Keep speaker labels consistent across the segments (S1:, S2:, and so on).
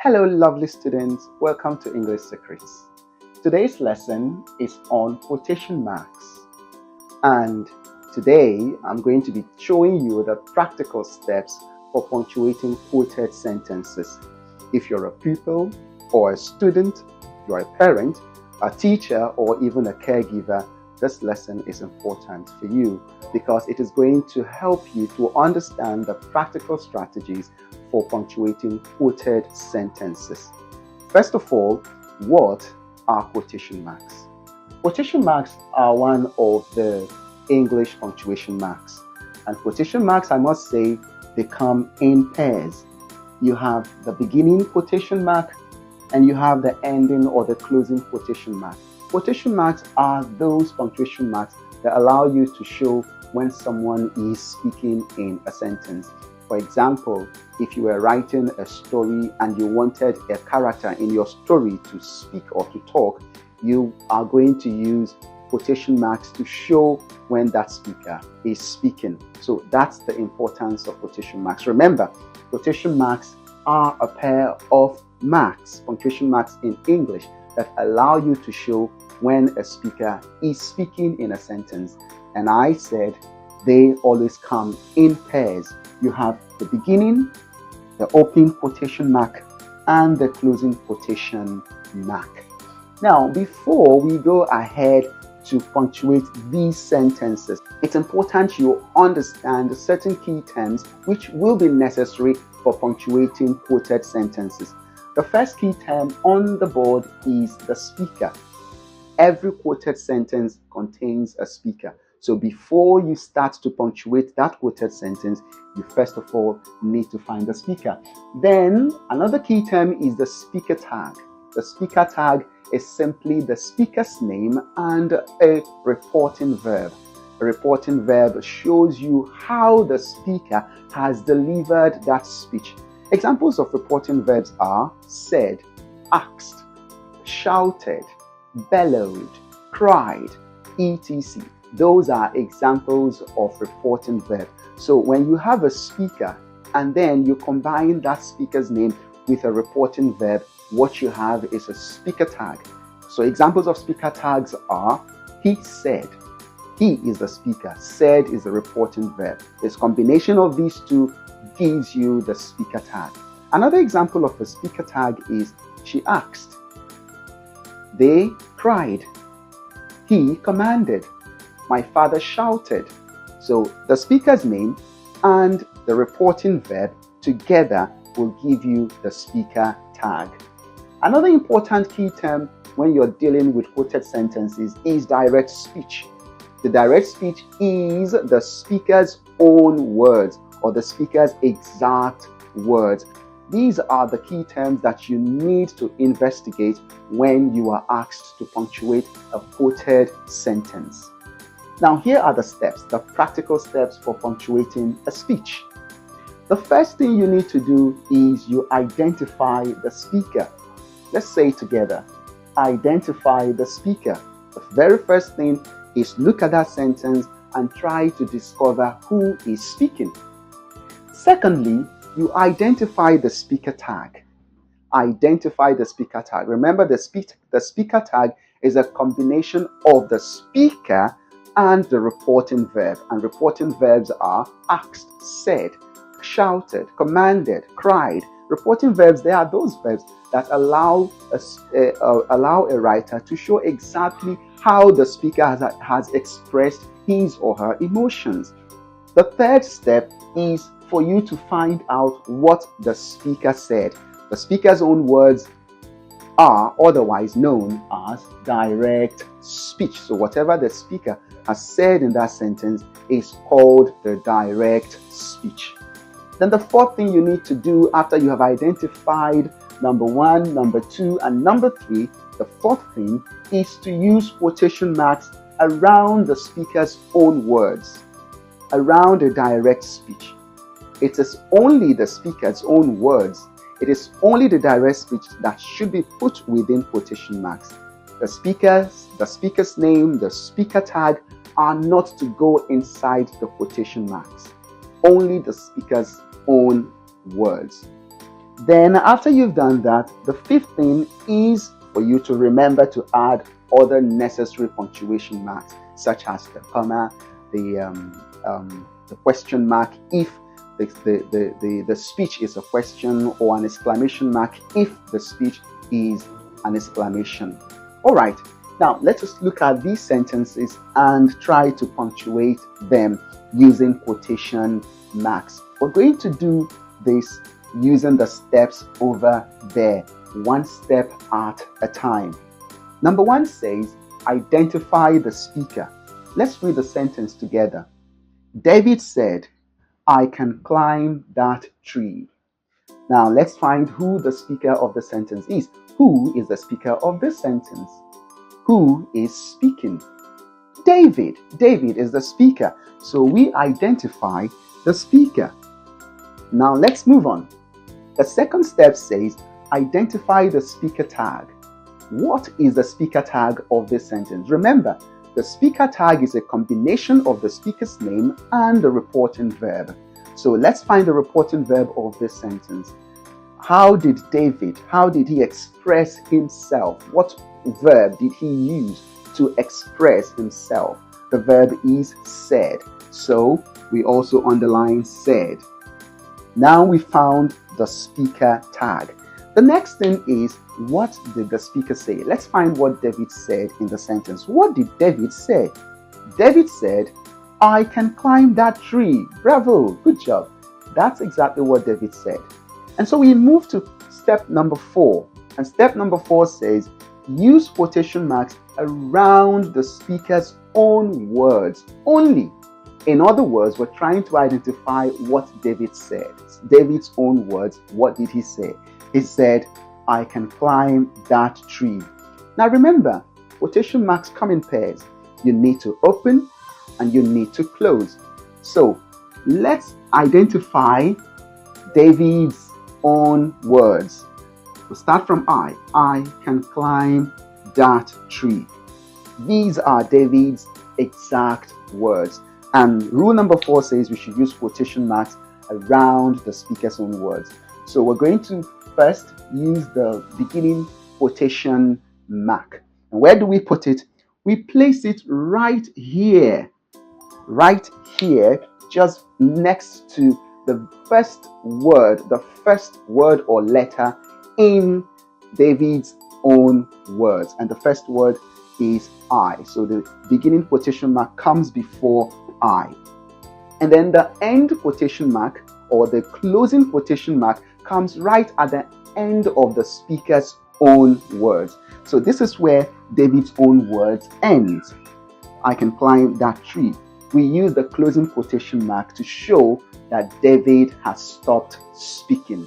S1: Hello, lovely students. Welcome to English Secrets. Today's lesson is on quotation marks. And today I'm going to be showing you the practical steps for punctuating quoted sentences. If you're a pupil or a student, you're a parent, a teacher, or even a caregiver, this lesson is important for you because it is going to help you to understand the practical strategies for punctuating quoted sentences. First of all, what are quotation marks? Quotation marks are one of the English punctuation marks. And quotation marks, I must say, they come in pairs. You have the beginning quotation mark and you have the ending or the closing quotation mark. Quotation marks are those punctuation marks that allow you to show when someone is speaking in a sentence. For example, if you were writing a story and you wanted a character in your story to speak or to talk, you are going to use quotation marks to show when that speaker is speaking. So that's the importance of quotation marks. Remember, quotation marks are a pair of marks, punctuation marks in English, that allow you to show when a speaker is speaking in a sentence. And I said they always come in pairs. You have the beginning, the opening quotation mark, and the closing quotation mark. Now, before we go ahead to punctuate these sentences, it's important you understand certain key terms which will be necessary for punctuating quoted sentences. The first key term on the board is the speaker. Every quoted sentence contains a speaker. So before you start to punctuate that quoted sentence, you first of all need to find the speaker. Then another key term is the speaker tag. The speaker tag is simply the speaker's name and a reporting verb. A reporting verb shows you how the speaker has delivered that speech. Examples of reporting verbs are said, asked, shouted, bellowed, cried, etc. Those are examples of reporting verb. So when you have a speaker and then you combine that speaker's name with a reporting verb, what you have is a speaker tag. So examples of speaker tags are he said. He is the speaker. Said is a reporting verb. This combination of these two gives you the speaker tag. Another example of a speaker tag is she asked. They cried. He commanded. My father shouted. So the speaker's name and the reporting verb together will give you the speaker tag. Another important key term when you're dealing with quoted sentences is direct speech. The direct speech is the speaker's own words or the speaker's exact words. These are the key terms that you need to investigate when you are asked to punctuate a quoted sentence. Now, here are the steps, the practical steps for punctuating a speech. The first thing you need to do is you identify the speaker. Let's say it together. Identify the speaker. The very first thing is look at that sentence and try to discover who is speaking. Secondly, you identify the speaker tag. Identify the speaker tag. Remember, the speaker tag is a combination of the speaker and the reporting verb. And reporting verbs are asked, said, shouted, commanded, cried. Reporting verbs, they are those verbs that allow a writer to show exactly how the speaker has expressed his or her emotions. The third step is for you to find out what the speaker said. The speaker's own words are otherwise known as direct speech. So whatever the speaker has said in that sentence is called the direct speech. Then the fourth thing you need to do after you have identified number 1, number 2, and number 3, the fourth thing is to use quotation marks around the speaker's own words, around a direct speech. It is only the speaker's own words. It is only the direct speech that should be put within quotation marks. The speaker's name, the speaker tag are not to go inside the quotation marks. Only the speaker's own words. Then after you've done that, the fifth thing is for you to remember to add other necessary punctuation marks, such as the comma, the question mark if the speech is a question, or an exclamation mark if the speech is an exclamation. All right, now let us look at these sentences and try to punctuate them using quotation marks. We're going to do this using the steps over there, one step at a time. Number one says, identify the speaker. Let's read the sentence together. David said, I can climb that tree. Now let's find who the speaker of the sentence is. Who is the speaker of this sentence? Who is speaking? David. David is the speaker. So we identify the speaker. Now let's move on. The second step says, identify the speaker tag. What is the speaker tag of this sentence? Remember, the speaker tag is a combination of the speaker's name and the reporting verb. So let's find the reporting verb of this sentence. How did he express himself? What verb did he use to express himself? The verb is said. So we also underline said. Now we found the speaker tag. The next thing is, what did the speaker say? Let's find what David said in the sentence. What did David say? David said, I can climb that tree. Bravo, good job. That's exactly what David said. And so we move to step number 4. And step number 4 says, use quotation marks around the speaker's own words only. In other words, we're trying to identify what David said. David's own words. What did he say? He said, I can climb that tree. Now remember, quotation marks come in pairs. You need to open and you need to close. So let's identify David's own words. We'll start from I. I can climb that tree. These are David's exact words. And rule number 4 says we should use quotation marks around the speaker's own words. So we're going to first use the beginning quotation mark. And where do we put it? We place it right here, just next to the first word or letter in David's own words. And the first word is I. So the beginning quotation mark comes before I. And then the end quotation mark or the closing quotation mark comes right at the end of the speaker's own words. So this is where David's own words ends. I can climb that tree. We use the closing quotation mark to show that David has stopped speaking.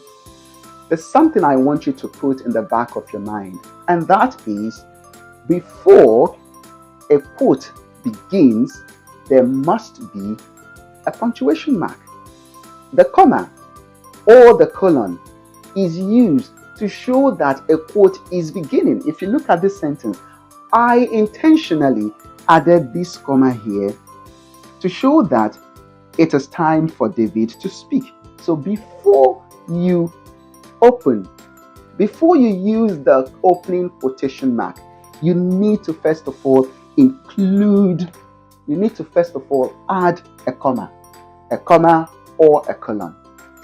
S1: There's something I want you to put in the back of your mind, and that is, before a quote begins, there must be a punctuation mark. The comma or the colon is used to show that a quote is beginning. If you look at this sentence, I intentionally added this comma here to show that it is time for David to speak. So before you use the opening quotation mark, you need to first of all add a comma or a colon.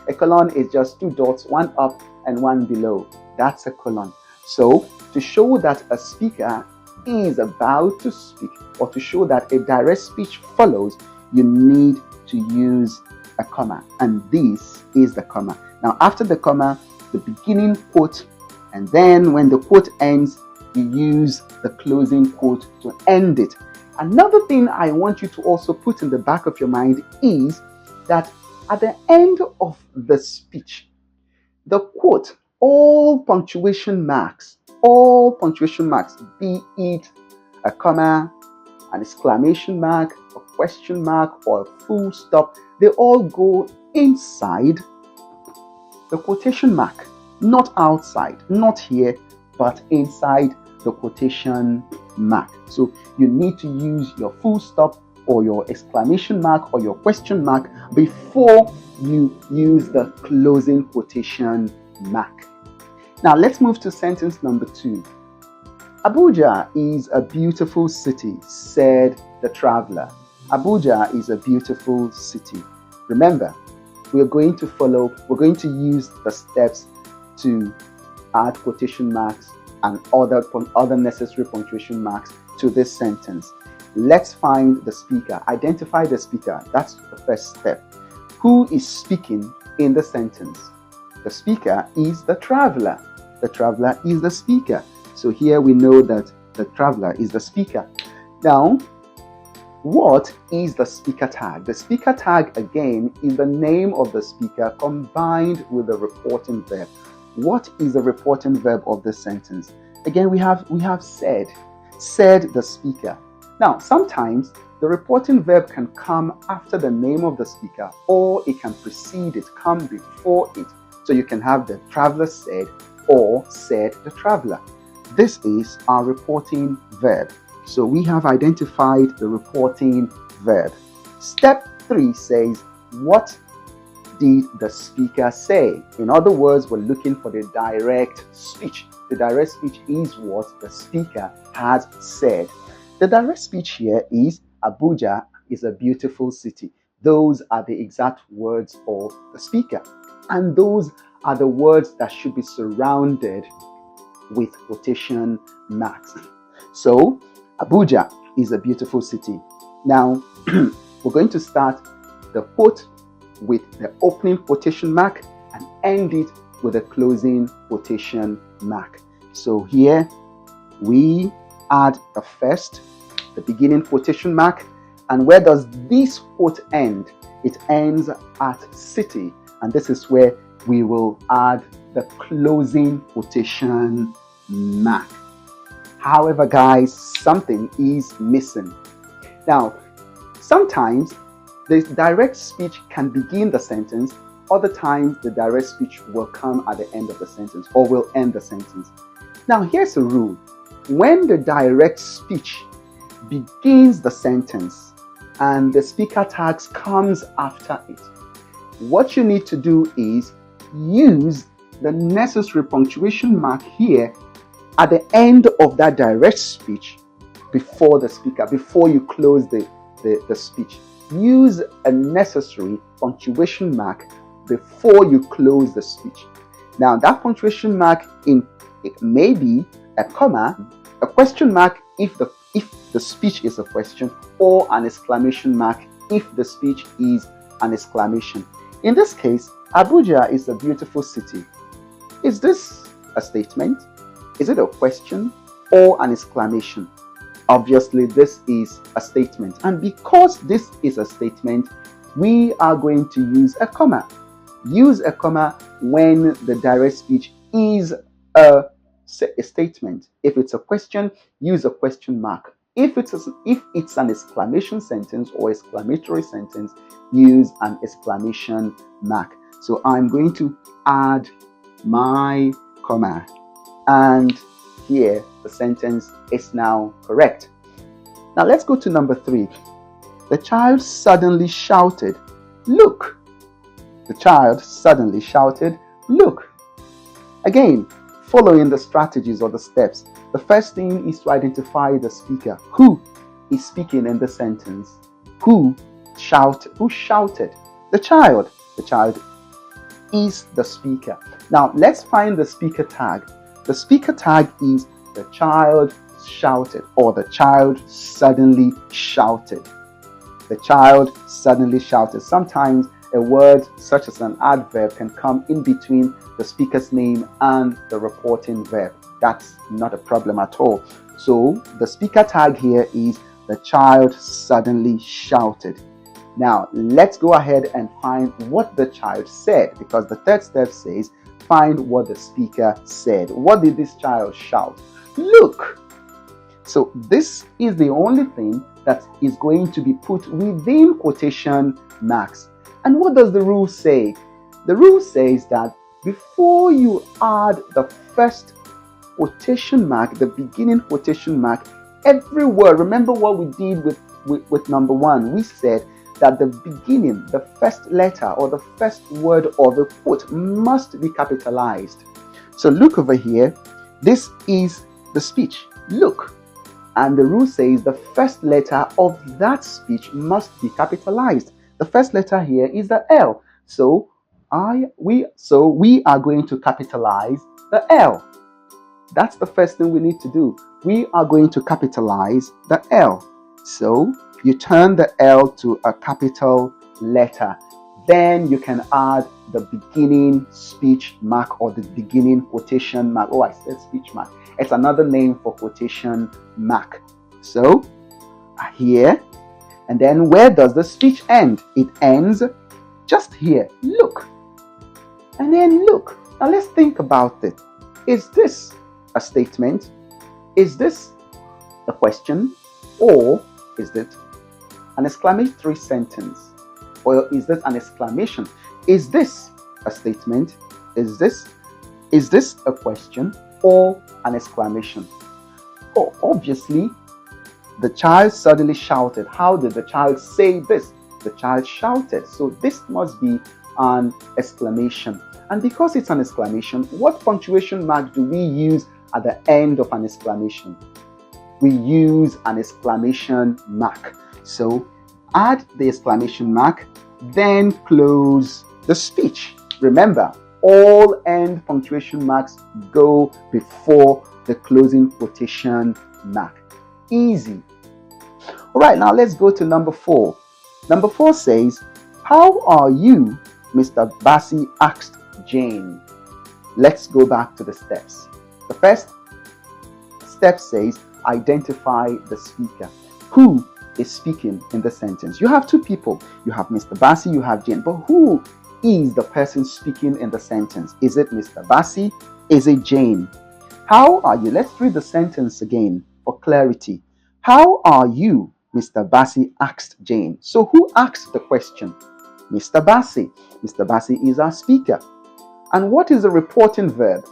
S1: A colon is just 2 dots, one up and one below. That's a colon. So to show that a speaker is about to speak, or to show that a direct speech follows, you need to use a comma. And this is the comma. Now after the comma, the beginning quote, and then when the quote ends, you use the closing quote to end it. Another thing I want you to also put in the back of your mind is that at the end of the speech, the quote, all punctuation marks, be it a comma, an exclamation mark, a question mark, or a full stop, they all go inside the quotation mark, not outside, not here, but inside the quotation mark. So you need to use your full stop or your exclamation mark or your question mark before you use the closing quotation mark. Now let's move to sentence number 2. Abuja is a beautiful city, said the traveler. Abuja is a beautiful city. Remember, we're going to use the steps to add quotation marks and other necessary punctuation marks to this sentence. Let's find the speaker. Identify the speaker. That's the first step. Who is speaking in the sentence? The speaker is the traveler. The traveler is the speaker. So here we know that the traveler is the speaker. Now, what is the speaker tag? The speaker tag, again, is the name of the speaker combined with the reporting verb. What is the reporting verb of this sentence? Again, we have said the speaker. Now, sometimes the reporting verb can come after the name of the speaker, or it can precede it, come before it. So you can have the traveler said or said the traveler. This is our reporting verb. So we have identified the reporting verb. Step 3 says, what did the speaker say? In other words, we're looking for the direct speech. The direct speech is what the speaker has said. The direct speech here is Abuja is a beautiful city. Those are the exact words of the speaker. And those are the words that should be surrounded with quotation marks. So, Abuja is a beautiful city. Now, we're going to start the quote with the opening quotation mark and end it with a closing quotation mark. So here we add the beginning quotation mark. And where does this quote end? It ends at city. And this is where we will add the closing quotation mark. However, guys, something is missing. Now, sometimes the direct speech can begin the sentence. Other times, the direct speech will come at the end of the sentence or will end the sentence. Now, here's a rule. When the direct speech begins the sentence and the speaker tags comes after it, what you need to do is use the necessary punctuation mark here at the end of that direct speech before the speaker, before you close the speech. Use a necessary punctuation mark before you close the speech. Now, that punctuation mark it may be a comma, a question mark if the speech is a question, or an exclamation mark if the speech is an exclamation. In this case, Abuja is a beautiful city. Is this a statement? Is it a question or an exclamation? Obviously, this is a statement. And because this is a statement, we are going to use a comma. Use a comma when the direct speech is a statement. If it's a question, use a question mark. If it's an exclamation sentence or exclamatory sentence, use an exclamation mark. So I'm going to add my comma. And here the sentence is now correct. Now let's go to number 3. The child suddenly shouted, "Look!" The child suddenly shouted, "Look!" Again, following the strategies or the steps, the first thing is to identify the speaker. Who is speaking in the sentence? Who shouted? The child. The child is the speaker. Now let's find the speaker tag. The speaker tag is the child shouted, or the child suddenly shouted. The child suddenly shouted. Sometimes a word such as an adverb can come in between the speaker's name and the reporting verb. That's not a problem at all. So the speaker tag here is the child suddenly shouted. Now let's go ahead and find what the child said, because the third step says find what the speaker said. What did this child shout? Look! So this is the only thing that is going to be put within quotation marks. And what does the rule say? The rule says that before you add the first quotation mark, the beginning quotation mark, every word, remember what we did with number 1. We said that the beginning, the first letter or the first word of a quote must be capitalized. So look over here. This is the speech. Look. And the rule says the first letter of that speech must be capitalized. The first letter here is the L. So we are going to capitalize the L. That's the first thing we need to do. We are going to capitalize the L. So you turn the L to a capital letter. Then you can add the beginning speech mark or the beginning quotation mark. Oh, I said speech mark. It's another name for quotation mark. So here, and then where does the speech end? It ends just here. Look. And then look. Now let's think about it. Is this a statement? Is this a question? Or is it an exclamatory sentence? Or is this an exclamation? Is this a statement? Is this a question or an exclamation? Oh, obviously, the child suddenly shouted. How did the child say this? The child shouted. So this must be an exclamation. And because it's an exclamation, what punctuation mark do we use at the end of an exclamation? We use an exclamation mark. So add the exclamation mark, then close the speech. Remember, all end punctuation marks go before the closing quotation mark. Easy. All right, now let's go to number 4. Number 4 says, "How are you?" Mr. Bassi asked Jane. Let's go back to the steps. The first step says, identify the speaker. Who is speaking in the sentence? You have two people. You have Mr. Bassi, you have Jane. But who is the person speaking in the sentence? Is it Mr. Bassi? Is it Jane? How are you? Let's read the sentence again for clarity. How are you? Mr. Bassi asked Jane. So who asked the question? Mr. Bassi. Mr. Bassi is our speaker. And what is the reporting verb?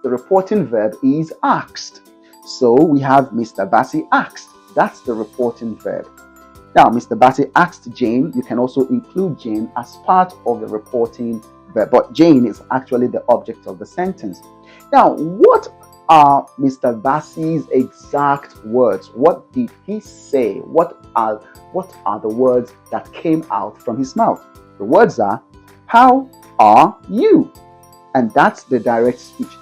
S1: The reporting verb is asked. So we have Mr. Bassi asked. That's the reporting verb. Now, Mr. Bassi asked Jane. You can also include Jane as part of the reporting verb, but Jane is actually the object of the sentence. Now, what are Mr. Bassi's exact words? What did he say? What are the words that came out from his mouth? The words are, "How are you?" And that's the direct speech.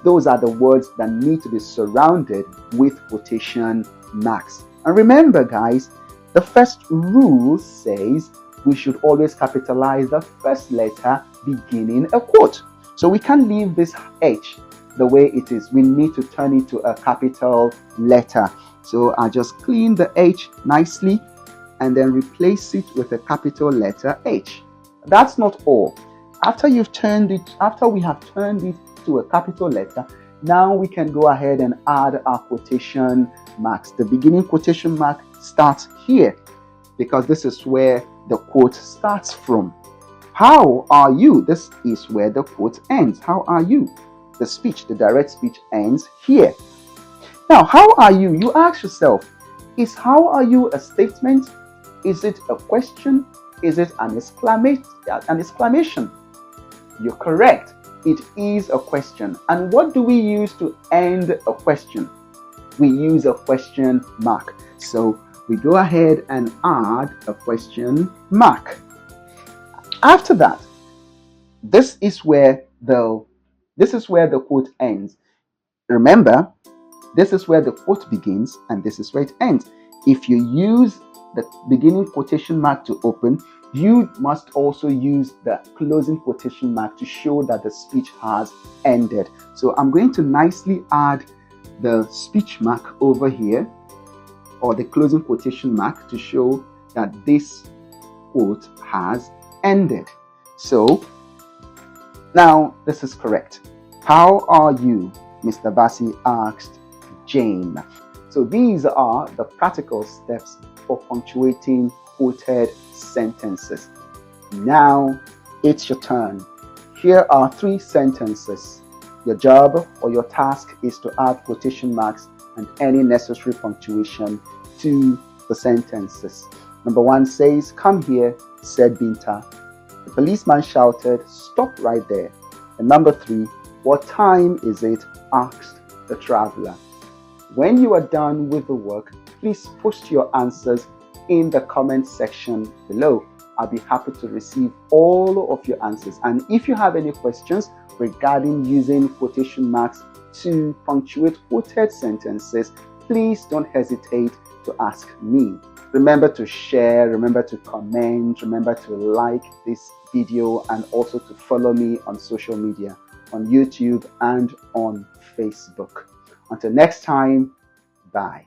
S1: Those are the words that need to be surrounded with quotation marks. And remember, guys, the first rule says we should always capitalize the first letter beginning a quote. So we can't leave this H the way it is. We need to turn it to a capital letter. So I just clean the H nicely and then replace it with a capital letter H. That's not all. After we have turned it to a capital letter, now we can go ahead and add our quotation marks. The beginning quotation mark starts here because this is where the quote starts from. How are you? This is where the quote ends. How are you? The speech, the direct speech ends here. Now, how are you? You ask yourself, is how are you a statement? Is it a question? Is it an exclamation? You're correct. It is a question. And what do we use to end a question? We use a question mark. So we go ahead and add a question mark. After that, this is where the quote ends. Remember, this is where the quote begins and this is where it ends. If you use the beginning quotation mark to open, you must also use the closing quotation mark to show that the speech has ended. So I'm going to nicely add the speech mark over here, or the closing quotation mark, to show that this quote has ended. So now this is correct. How are you? Mr. Bassi asked Jane. So these are the practical steps for punctuating quoted sentences. Now it's your turn. Here are 3 sentences. Your job or your task is to add quotation marks and any necessary punctuation to the sentences. Number 1 says, "Come here," said Binta. The policeman shouted, "Stop right there." And number 3, "What time is it?" asked the traveler. When you are done with the work, please post your answers in the comment section below. I'll be happy to receive all of your answers. And if you have any questions regarding using quotation marks to punctuate quoted sentences, please don't hesitate to ask me. Remember to share, remember to comment, remember to like this video, and also to follow me on social media, on YouTube and on Facebook. Until next time, bye.